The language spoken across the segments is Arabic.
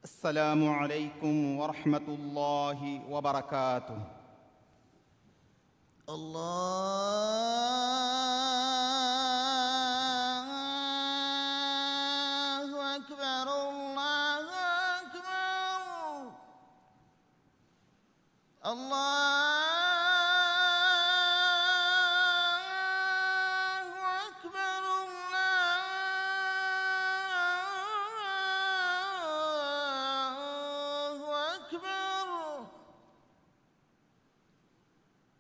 السلام عليكم ورحمة الله وبركاته. الله أكبر الله أكبر الله أكبر الله أكبر.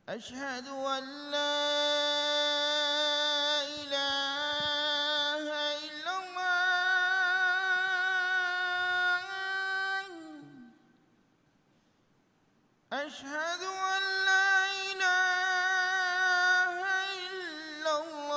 أشهد أن لا إله إلا الله. أشهد أن لا إله إلا الله.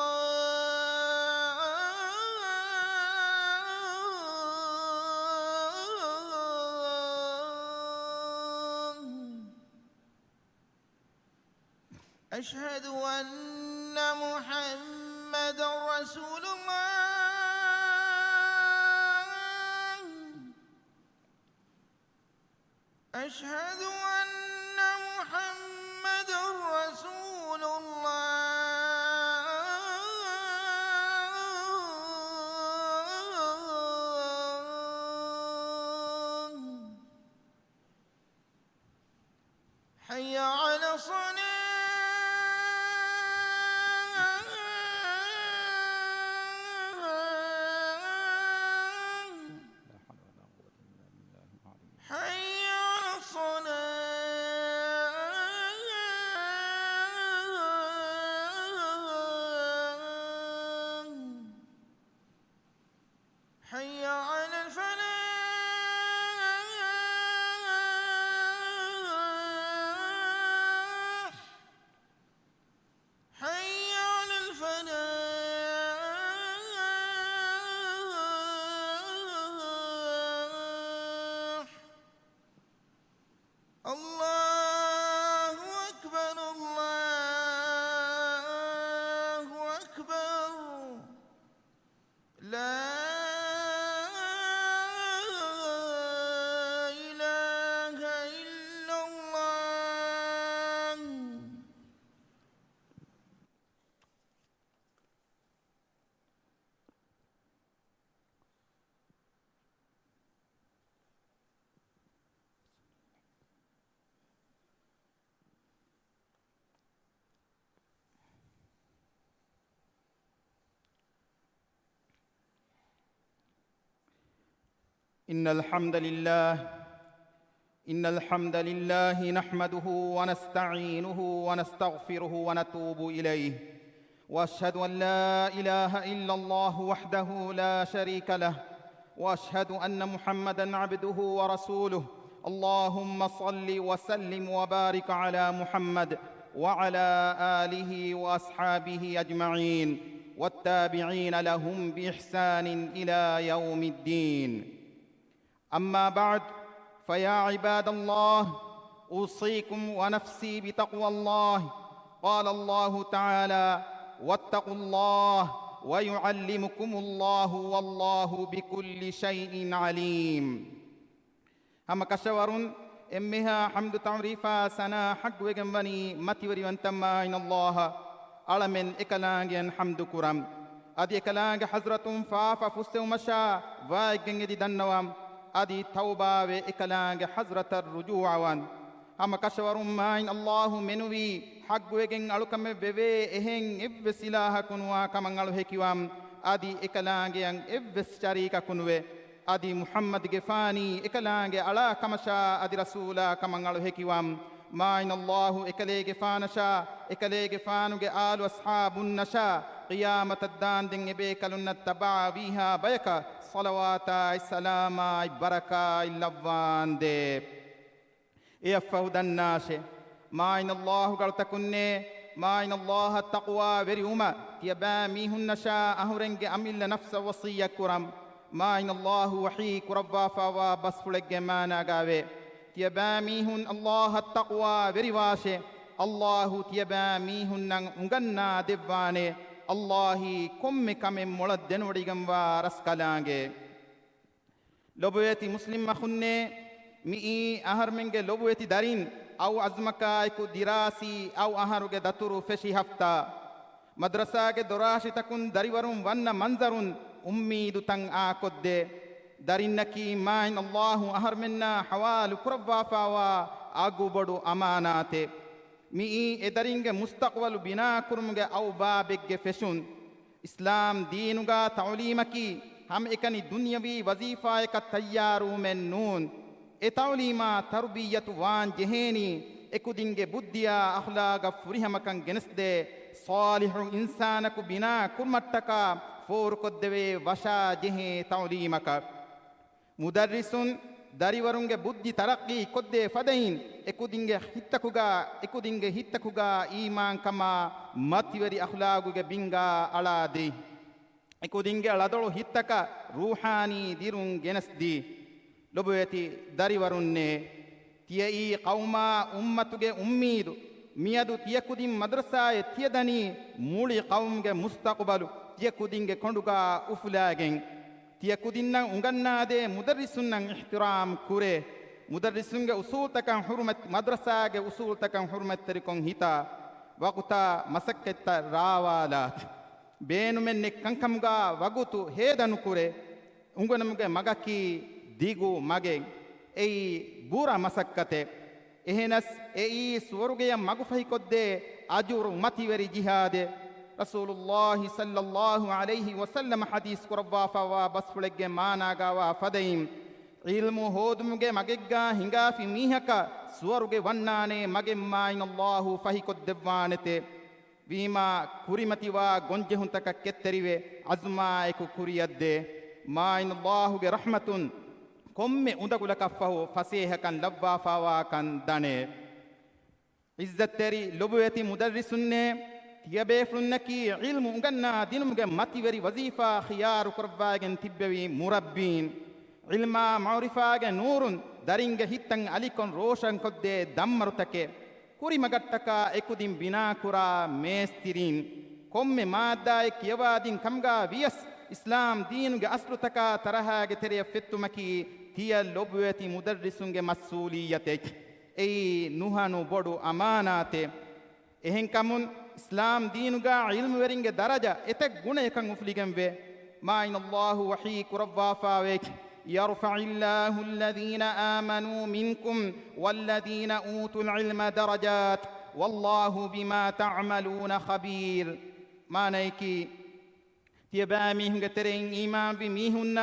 أشهد أن محمد رسول الله. أشهد أن محمد رسول الله. حي على حي على الصلاة. حي على الفلاح. حي على الفلاح. الله أكبر الله أكبر. لا إله إلا الله. إن الحمد لله نحمده ونستعينه ونستغفره ونتوب إليه، وأشهد أن لا إله إلا الله وحده لا شريك له، وأشهد أن محمدًا عبده ورسوله. اللهم صل وسلم وبارك على محمد وعلى آله وأصحابه أجمعين والتابعين لهم بإحسان إلى يوم الدين. أما بعد، فيا عباد الله، أوصيكم ونفسي بتقوى الله. قال الله تعالى: واتقوا الله ويعلمكم الله والله بكل شيء عليم. هم كشورون إمها حمد تعريفا سنا حق وجنبني متوري وانتما إن الله علمن إكلانجن حمد كرم أدي إكلانج حضرة فافا فستو مشا واجنجدي دنوام أدي توبة وإكلانج حضرة الرجوع وان. هم كشورون ما إن الله منوي حق وجن ألوكم بوي إهن إبس إله كنوا كمان ألو هكيوام أدي إكلانج ين إبس شريك كنوي أدي محمد جفاني إكلانج على كمشا أدي رسولا كمان ألو هكيوام ما إن الله إكلي جفانشا إكلي جفانو آل وأصحاب النشا قيامة الدان دين بيكلن التبع فيها بيكا صلوات السلام بركة اللوان دي يفود الناس. ما إن الله قال تكني ما إن الله التقوى بريوما يباميهن نشا أهرنج أمل نفس وصية كرم. ما إن الله وحي كربا فوا بسفلك مانا غاوي تيباميهن الله التقوى بريواشي الله تيباميهن نغنى دباني الله كم كم مولدن وديغم وارسكلانگه. لبويتي مسلم مخنة مئي أهر منك لبويتي دارين أو أزمكايكو دراسي أو أهرك دتورو فشي هفتا مدرسة دراش تكون داريورون وانا منظرون أميد تن آكد دارينكي ماين الله أهر منا حوال كربا فاوا آغو بدو أمانات مئي إدارينك مستقبل بنا كرمك أو بابك فشون إسلام دينك تعليمكي هم إكني دنيوي وظيفة كتيارو من نون إتعليما تربية وان جهيني إكو دينك بديا أخلاق فريهمكن جنسده صالح إنسانك بنا كرمتك فور كدوي وشا جهي تعليمك مدرسون داريورونගේ බුද්ධි තරක්කී කොද්දේ ෆදයින් එකුදින්ගේ හිත්තකුගා ඊමාන් කමා මතිවරි අඛලාගුගේ බින්ගා අලාදී එකුදින්ගේ ලදොළු හිත්තක රූහානී දිරුන් ගෙනස්දී ලොබයති දරිවරුන්නේ තියී කවුමා උම්මතුගේ උම්මීදු මියදු තියකුදින් මද්රසායේ තියදනී මූලි කවුම්ගේ මුස්තක්බලු තියකුදින්ගේ කොඬුගා උෆුලාගෙන් තියකුදින්නම් උගන්නාදේ මුදරිසුන්නම් ඉහ්තිරාම් කුරේ මුදරිසුන්ගේ උසූල් තකන් හුරුමත් මද්රසාගේ උසූල් තකන් හුරුමත් තරිකොන් හිතා වකුතා මසක්කෙත්ත රාවාලාත් බේනුමෙන් එක්කංකම්ගා වගුතු හේදනු කුරේ උංගනමුගේ මගකී දිගු මගෙන් එයි බුරා මසක්කතේ එහෙනස් එයි ස්වර්ගය මගුෆයි කොද්දේ අජුරු මතිවරි ජිහාදේ رسول صلى الله عليه وسلم حديث قربا فوا بسفلك مانا غوا فديم علم هودمගේ මගෙග්ගා හිඟාෆි මීහක ස්වර්ගේ වන්නානේ මගෙන් මායින් අල්ලාහ් ෆහි කොද්දවානතේ වීමා කුරිමතිවා ගොන්ජෙහුන්තක කෙත්තරිවේ අස්මායිකු කුරියද්දේ මායින් අල්ලාහ්ගේ රහමතුන් කොම්මේ උඳගුල කෆහු ෆසීහකන් ලබ්වා ෆාවාකන් දනේ ඉස්සත්තරි ලොබුයති මුදරිසුන්නේ තියබේෆුන්නකි ඉල්මු උගන්නා දිනුමුගේ මතිවරි වසීෆා ඛියාරු කරවාගෙන් තිබ්බවි මුරබ්බීන් ඉල්මා මෞරිෆාගේ නූරුන් දරින්ගේ හිත්තන් අලිකොන් රෝෂන් කොද්දේ දම්මරුතකේ කුරිමගට්ටක එකුදින් බිනා කුරා මේස්තිරින් කොම්මේ මාද්දායි කියවාදින් කම්ගා වියස් ඉස්ලාම් දීනුගේ අස්ලුතක තරහාගේ තෙරිය ෆෙත්තුමකි තිය ලොබුවති මුදරිසුන්ගේ මස්සූලියතේ එයි නුහනු බොඩු අමානාතේ එහෙන් කමුන් إسلام دينك علم ورنج درجة إتك جنة كان مفلجن به ما إن الله وحيك ربا فاويك يرفع الله الذين آمنوا منكم والذين أوتوا العلم درجات والله بما تعملون خبير ما نيكي تيباميهم قترين إيمان بميهن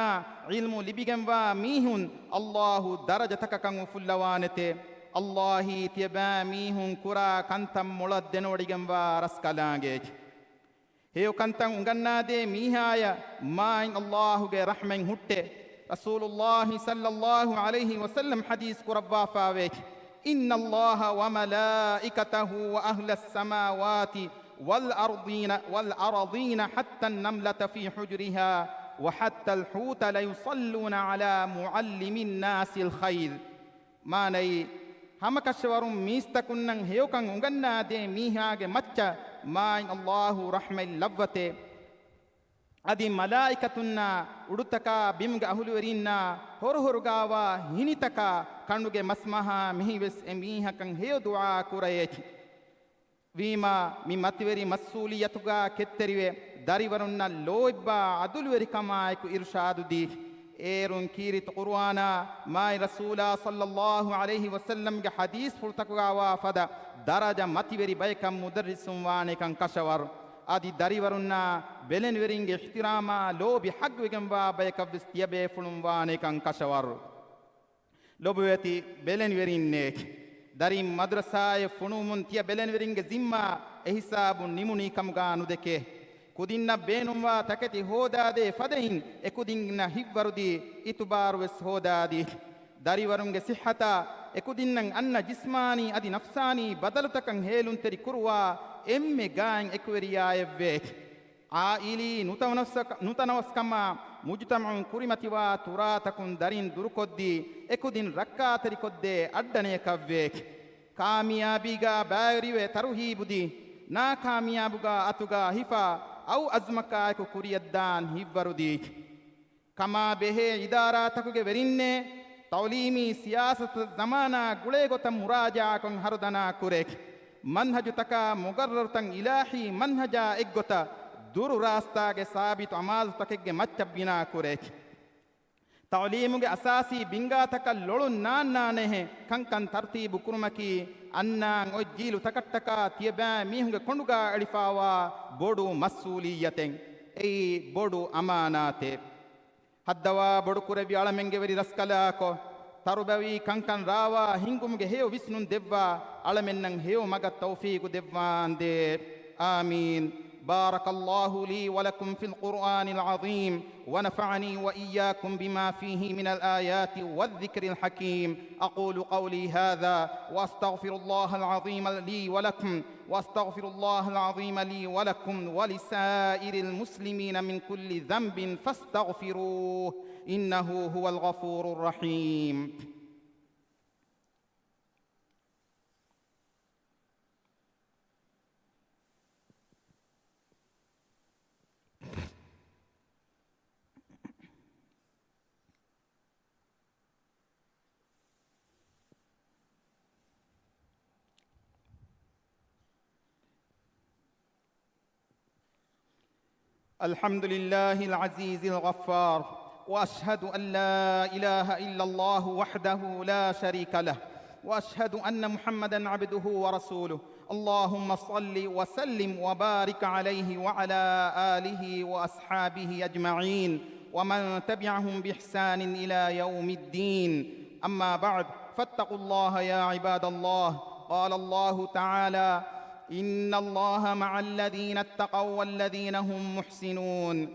علم لبيجن وميهن الله درجتك كان مفلوانته الله تيباميهم كرا كنتم مولدن وديگم وارس كلانگه هيو كنتم انگنا دي ميهايا ما ان الله گه رحمن هټه رسول الله صلى الله عليه وسلم حديث قربا فاوي ان الله وملائكته واهل السماوات والارضين حتى النملة في حجرها وحتى الحوت لا يصلون على معلم الناس الخير ما ني هم كشورم ميستكنن هيوكن انغنا دي ميهاගේ මච්ච මායින් අල්ලාහ් රහමෙල් ලබ්වතේ අදි මලායිකතුන්නා උඩුතකා බිම්ග අහුලුවරින්නා හොරහොරුගාවා හිනිතකා කණුගේ මස්මහා මිහිවෙස් එමීහකන් හේය දුආ කුරයේචි වීමා මි මතිවරි මස්සූලියතුගා කෙත්තරිවේ දරිවරුන්නා ලෝයිබ්බා අදුලුවරි කමායිකු ඉර්ෂාදු දී ايرون كيرت قروانا ماي رسولا صلى الله عليه وسلم کے حدیث فرتقوا وافدا درجة متیوری بيكم مدرس وانه كان كشور ادي دریورنا بلن ورينگ احتراما لو بحق وگم وا بيكم استيبه فلم وانه كان كشور لوبويتي بلن ورينne دري مدرسه فنومن تي بلن ورينگ زمما احساب نيموني كم گانو دكه كوديننا بينوا تكتي هودادي فدين اكوديننا هيبوردي اتباروس هودادي داريورونගේ صحتا اكودينن ان جسماني ادي نفساني بدلتكن هيلون تري كروا ام گان اكوريايبه عائلي نوتنوسكما مجتمع كريمتوا تراتكن دارين دركودي اكودين ركاتري كودي ادنه كبه كاميابيغا بايريوه تروهيبودي نا كاميابوغا اتوغا هيفا أو أزمكايكو كوريدان هيبرودي kama behe idaratakuge verinne tawlimi siyasat zamana gule gotam muraja kon harudana kurek manhaju taka mugarrar tan ilahi manhaja eggota duru rasta ge sabit amal takege maccabina kurek tawlimuge asasi binga taka lolun nanna he kankan tartibu kurumaki annan ojjilu takattaka tieba mihunge konduga alifawa bodu masuliyaten ei bodu amanate haddawa bodu kurevi alamenge veri raskalako tarubavi kankan rawa hingumge heo visnun devva alamennan heo maga tawfiqu devvande amin بارك الله لي ولكم في القرآن العظيم ونفعني وإياكم بما فيه من الآيات والذكر الحكيم أقول قولي هذا وأستغفر الله العظيم لي ولكم وأستغفر الله العظيم لي ولكم ولسائر المسلمين من كل ذنب فاستغفروه إنه هو الغفور الرحيم الحمد لله العزيز الغفار واشهد ان لا اله الا الله وحده لا شريك له واشهد ان محمدا عبده ورسوله اللهم صل وسلم وبارك عليه وعلى اله واصحابه اجمعين ومن تبعهم باحسان الى يوم الدين اما بعد فاتقوا الله يا عباد الله قال الله تعالى إن الله مع الذين اتقوا والذين هم محسنون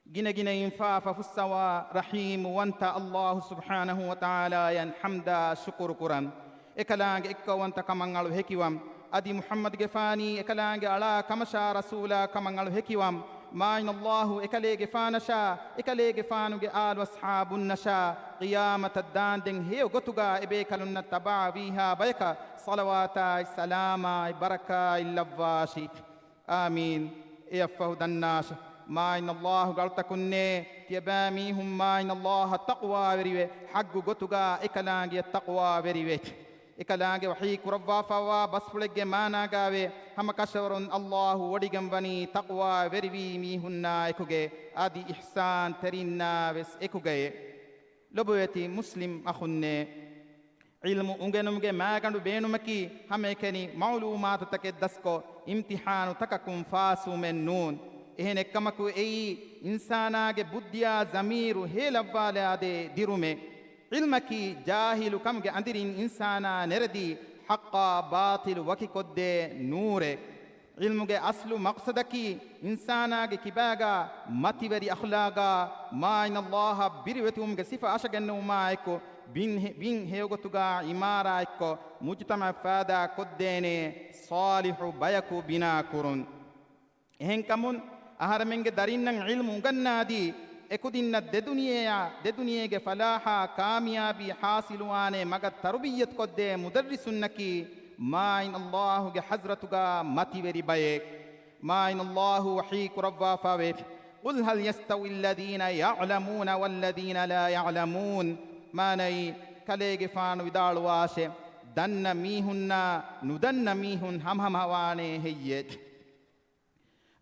جنا جنا ينفع ففسوا رحيم وانت الله سبحانه وتعالى ين حمدا شكر قران إكلانج إكا وانت كمان على هكيوام أدي محمد جفاني إكلانج على كمشا رسولا كمان على هكيوام ما إن الله إكلي جفانشا إكلي جفانو آل وأصحاب النشا قيامة الدان دين هيو غتوغا إبيكالون تبع فيها بيكا صلوات السلام بركة اللواشي آمين إيفه دناش ما إن الله قالت كنّي تيباميهم ما إن الله التقوى بريوه حق غتوغا إكلانج التقوى بريوه إكلانج وحي كربا فوا بسفلج مانا غاوي هم كشورون الله وديغم بني تقوى بريوي ميهنا إكوغي آدي إحسان ترينا بس إكوغي لبويتي مسلم أخنّي علم ungenumge maagandu beenumaki hamekeni maulumaatu take dasko imtihanu takakum faasu men nun ehen ekkamaku ei insanaage buddhiya zamiru helawwale ade dirume ilmaki jahilu kamge andirin insana neredi haqqa batil waki kodde nure ilmuge aslu maqsadaki insanaage kibaga mativeri akhlaga ma inna allaha biriwetumge sifa ashagennu maiko bin heogotuga imara ekko mujtama fada koddene salihu bayaku bina kurun ehen kamun aharamenge darinnan ilmu gannadi ekudinna deduniyege falaha kamiyabi hasiluane maga tarbiyat kodde mudarrisunnaki ma in allahu ge hazratuga mativeri baye ma in allahu wahi kurabba fawe qul hal yastawi alladhina ya'lamuna walladhina la ya'lamun manai kalege faanu vidalu waashe danna mihunna nudanna mihun hamhawane heyyet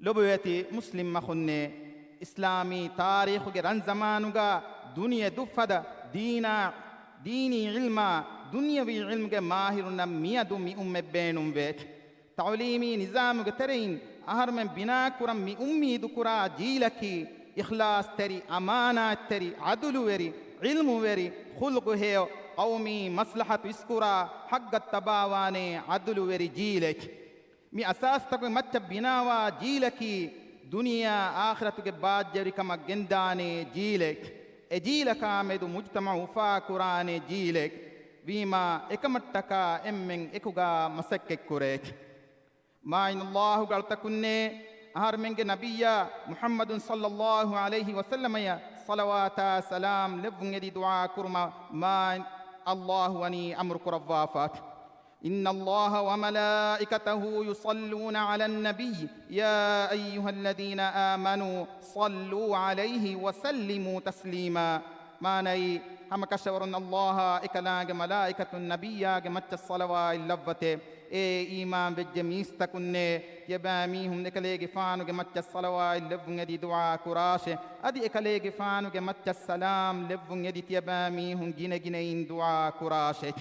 lobweti muslim makhunne islami tarikhuge ran zamanuga duniya dufada dini ilma dunyawi ilmge mahiruna miyadu mi umme beenum vet tawlimi nizamuge terein aharmen bina kuram mi ummi dukura jilaki ikhlas teri amana teri adulu veri ilmu veri khulqu heo qawmi maslahatu iskura haggat tabawane adulu veri jilek mi asas tak macca binawa jilaki duniya akhiratuge baajjari kama gendane jilek e jilaka medu mujtama ufa qurane jilek bima ekamattaka emmen ekuga masakke kurek ma in allah galtakunne ahar menge nabiyya muhammadun sallallahu alayhi wa sallam ya salawata salam lebungedi dua kurma ma allah wani amru kurwafat إن الله وملائكته يصلون على النبي يا أيها الذين آمنوا صلوا عليه وسلموا تسليما. ماني هم كشورن الله إكلاج ملائكة النبي جمت الصلوات اللبته إيمان بالجميس تكونه يباميهم نكليج فانو جمت الصلوات اللبون يدي دعاء كراشه أدي إكليج فانو جمت السلام لبون يدي يباميهم جين دعاء كراشه.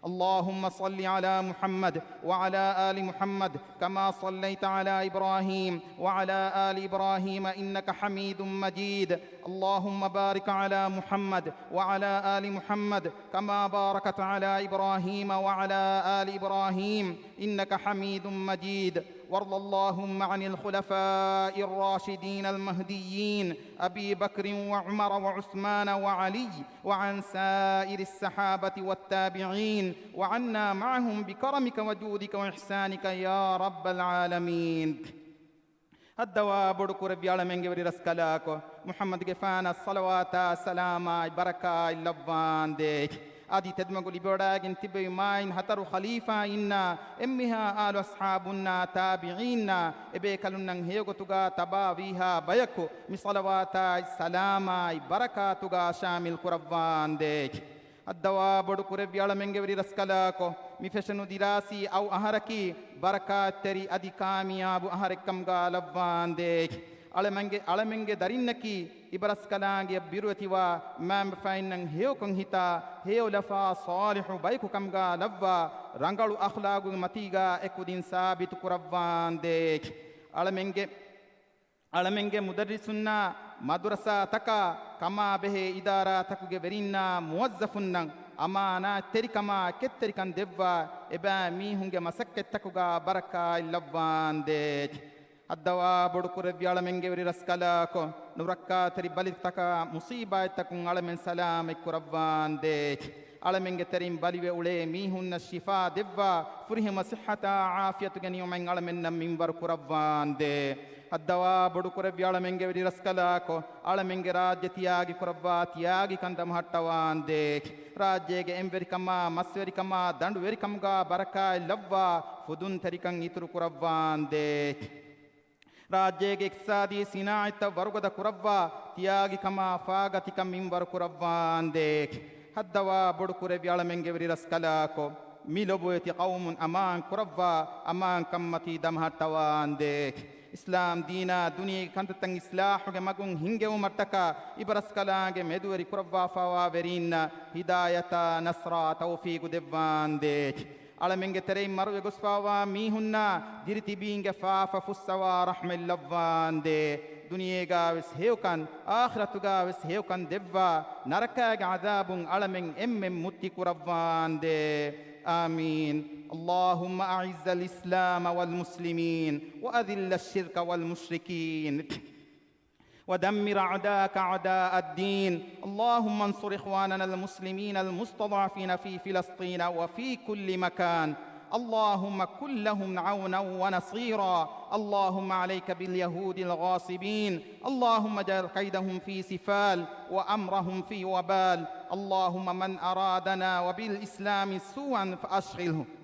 اللهم صل على محمد وعلى آل محمد كما صليت على إبراهيم وعلى آل إبراهيم إنك حميد مجيد. اللهم بارك على محمد وعلى آل محمد كما باركت على إبراهيم وعلى آل إبراهيم إنك حميد مجيد. وارض اللهم عن الخلفاء الراشدين المهديين أبي بكر وعمر وعثمان وعلي وعن سائر الصحابة والتابعين وعنا معهم بكرمك وجودك وإحسانك يا رب العالمين. الدواء بدكور بيعلمنج ورسكلاكو محمد جفانا الصلوات سلام بركة اللبان ديك آدي تدمغو لبوراغن تبي ماين هترو خليفة إنا إمها آل أصحابنا تابعينا إبيكالنن هيغو تغا تباويها بيكو مصلوات السلام بركة شامل قربان ديك. الدواء بدكور بيعلمنج ورسكلاكو مفشنو دراسي أو أهركي بركة تري أدي كامياب أهركم غالبان ديك. ಅಳಮೆಂಗೆ ದರಿನ್ನಕಿ ಇಬರಸ್ಕಲಾಂಗೆ ಬಿರುವತಿವ ಮ್ಯಾಮ್ ಫೈನಂಗ್ ಹೇವಕಂ ಹಿತ ಹೇವ್ ಲಫಾ ಸಾಲಿಹು ಬೈಕು ಕಮ್ಗ ಲವ್ವ ರಂಗಳು ಅಖ್ಲಾಗು ಮತೀಗ ಎಕುದಿನ್ ಸಾಬಿತು ಕುರವ್ವಾಂದೆ. ಅಳಮೆಂಗೆ ಮುದರ್ರಿಸುನ್ನ ಮದುರಸಾ ತಕ ಕಮಾ ಬೆಹೆ ಇದಾರಾ ತಕುಗೆ ವೆರಿನ್ನ ಮುವಜ್ಜಫುನ್ನಂ ಅಮಾನ ತೆರಿಕಮ ಕೆತ್ತೆರಿಕಂ ದೆವ್ವ ಎಬಾ ಮೀಹುಂಗೆ ಮಸಕ್ಕೆತ್ತಕುಗ ಬರಕ ಇಲ್ಲವ್ವಾಂದೆ. الدواء بدكور بيعلمنجي ورسكلاكو نوركا تري بالتك مصيبة تكون على من سلام كربان ديك على من تريم بالي وولي ميهن الشفاء دبا فرهم صحة عافية جنيو من على من منبر كربان دي. الدواء بدكور بيعلمنجي ورسكلاكو على من راجة تياغي كربات تياغي كندم هتوان ديك راجة إمبر كما مسوري كما دندو وري كمغا بركة لبا فدون تريكن يترو كربان ديك ರಾಜ್ಯಗೆ ಇಕ್ಸಾದಿ ಸಿನಾಯಿತ ವರ್ಗದ ಕುರವ್ವ ತಿಯಾಗಿ ಕಮ ಫಾಗತಿ ಕಮ್ಮಿಂಬರ್ ಕುರವ್ವ ಅಂದೆ. ಹದ್ದವ ಬುಡುಕುರೆ ವ್ಯಾಳಮೆಂಗೆ ವಿರಸ್ಕಲಾಕೋ ಮಿಲೊಬುಯತಿ ಕೌಮುನ್ ಅಮಾನ್ ಕುರವ್ವ ಅಮಾನ್ ಕಮ್ಮತಿ ದಮಹಟ್ಟವ ಅಂದೆ. ಇಸ್ಲಾಂ ದೀನ ದುನಿಯೆ ಕಂತಂಗ್ ಇಸ್ಲಾಹುಗೆ ಮಗುಂ ಹಿಂಗೆ ಮಟ್ಟಕ ಇಬರಸ್ಕಲಾಗೆ ಮೆದುವರಿ ಕುರವ್ವ ಫವಾ ವೆರಿನ್ನ ಹಿದಾಯತ ನಸ್ರ ತೌಫೀಕು ದೆವ್ವ ಅಂದೆ. ಅಳಮೆಂಗೆ ತೆರೆ ಮರುವೆ ಗುಸ್ಫಾವ ಮೀಹುನ್ನ ದಿರಿತಿ ಬೀಂಗೆ ಫಾಫ ಫುಸ್ಸವ ರಹ್ಮೆಲ್ಲವ್ವಾಂದೆ. ದುನಿಯೆಗಾವಿಸ್ ಹೇವ್ಕನ್ ಆಖ್ರತುಗಾವಿಸ್ ಹೇವ್ಕನ್ ದೆವ್ವ ನರಕಾಗೆ ಅದಾಬುಂ ಅಳಮೆಂಗ್ ಎಮ್ಮೆಂ ಮುತ್ತಿ ಕುರವ್ವಾಂದೆ. آمين. اللهم أعز الإسلام والمسلمين وأذل الشرك والمشركين ودمر أعداءك أعداء الدين. اللهم انصر إخواننا المسلمين المستضعفين في فلسطين وفي كل مكان. اللهم كن لهم عونا ونصيرا. اللهم عليك باليهود الغاصبين. اللهم اجعل كيدهم في سفال وأمرهم في وبال. اللهم من أرادنا وبالإسلام سوءا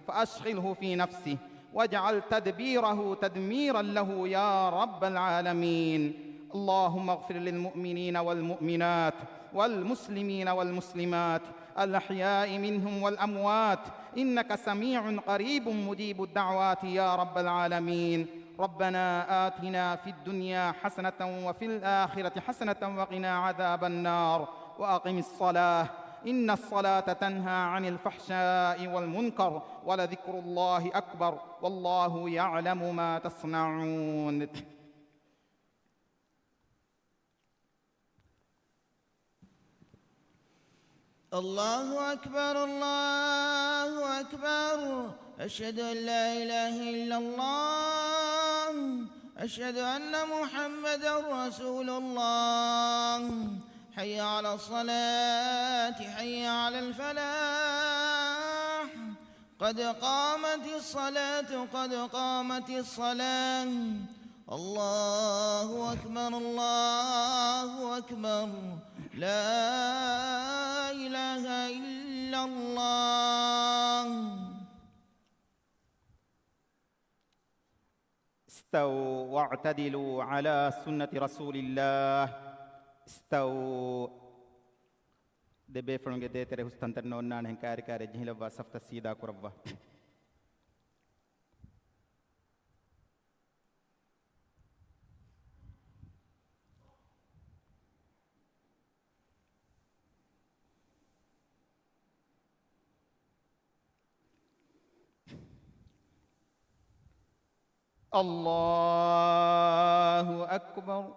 فأشغله في نفسه واجعل تدبيره تدميرا له يا رب العالمين. اللهم اغفر للمؤمنين والمؤمنات والمسلمين والمسلمات الأحياء منهم والأموات إنك سميع قريب مجيب الدعوات يا رب العالمين. ربنا آتنا في الدنيا حسنة وفي الآخرة حسنة وقنا عذاب النار. وأقم الصلاة إن الصلاة تنهى عن الفحشاء والمنكر ولذكر الله أكبر والله يعلم ما تصنعون. الله أكبر الله أكبر أشهد أن لا إله إلا الله أشهد أن محمدا رسول الله. حي على الصلاة حي على الفلاح قد قامت الصلاة قد قامت الصلاة. الله أكبر الله أكبر لا إله إلا الله. استووا واعتدلوا على سنة رسول الله استووا دبي فرنجة ديتره هستنتر نونان هنكاري كاري جهلوا سفت السيدة كربا الله أكبر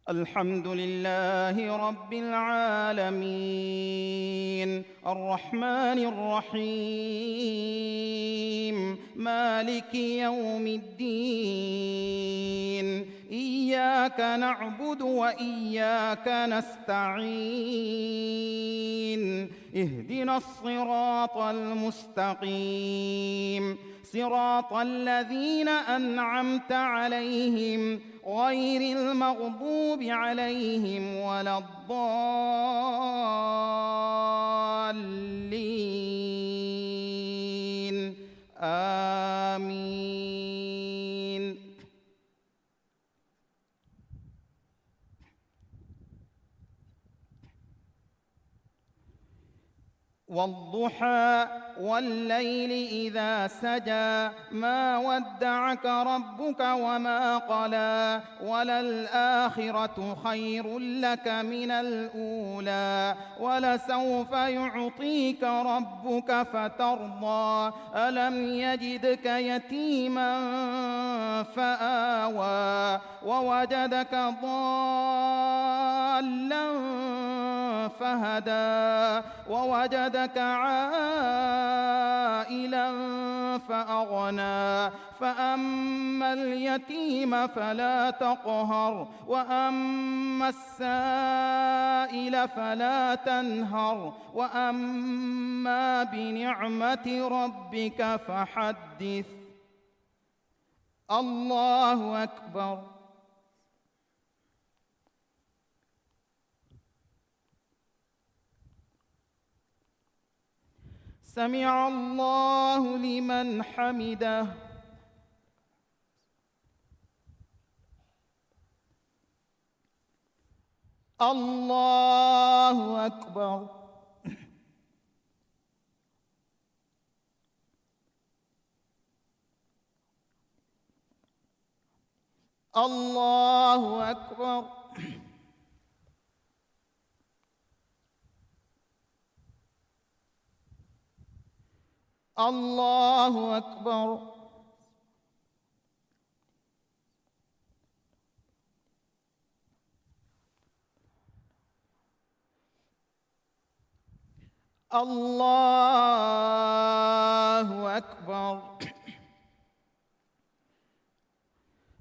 الحمد لله رب العالمين الرحمن الرحيم مالك يوم الدين إياك نعبد وإياك نستعين اهدنا الصراط المستقيم صراط الذين أنعمت عليهم غير المغضوب عليهم ولا الضالين آمين والضحى والليل إذا سجى ما ودعك ربك وما قلى وللآخرة خير لك من الأولى ولسوف يعطيك ربك فترضى ألم يجدك يتيما فآوى ووجدك ضالا فهدى ووجدك عائلا فأغنى فأما اليتيم فلا تقهر وأما السائل فلا تنهر وأما بنعمة ربك فحدث الله أكبر سمع الله لمن حمده الله أكبر الله أكبر الله أكبر الله أكبر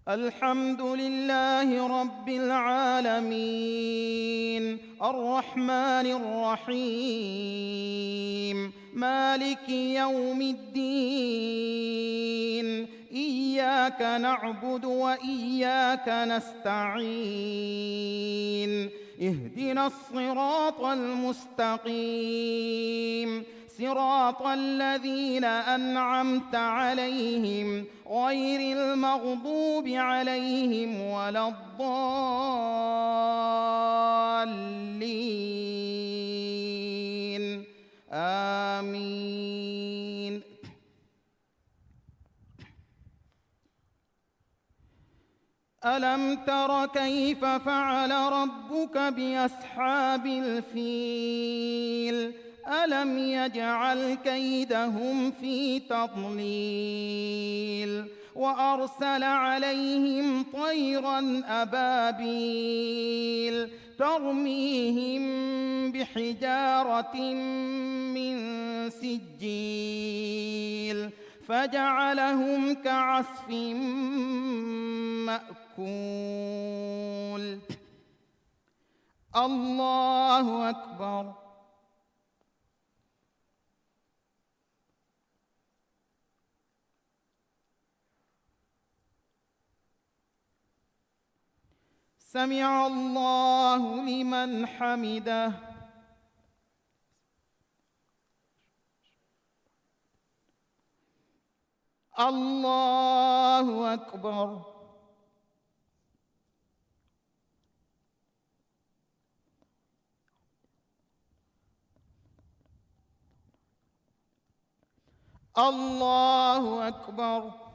الحمد لله رب العالمين الرحمن الرحيم مالك يوم الدين إياك نعبد وإياك نستعين اهدنا الصراط المستقيم صراط الذين أنعمت عليهم غير المغضوب عليهم ولا الضالين آمين ألم تر كيف فعل ربك بأصحاب الفيل ألم يجعل كيدهم في تضليل وأرسل عليهم طيرا أبابيل ترميهم بحجارة من سجيل فجعلهم كعصف مأكول الله أكبر سمع الله لمن حمده. الله أكبر. الله أكبر.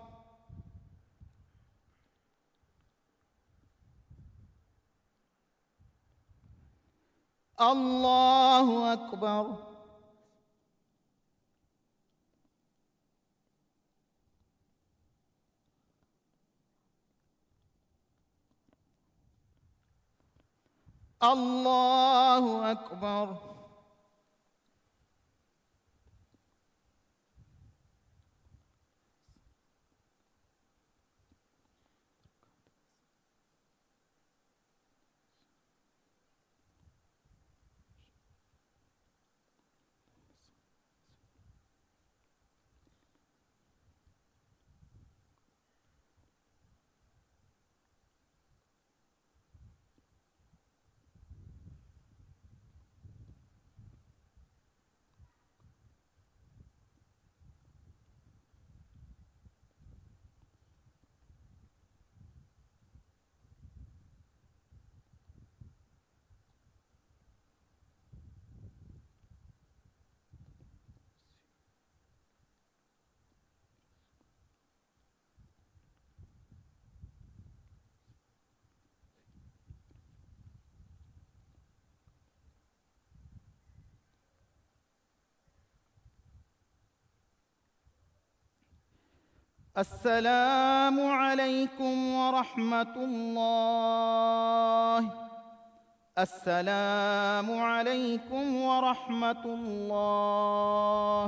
الله أكبر. الله أكبر. السلام عليكم ورحمة الله. السلام عليكم ورحمة الله.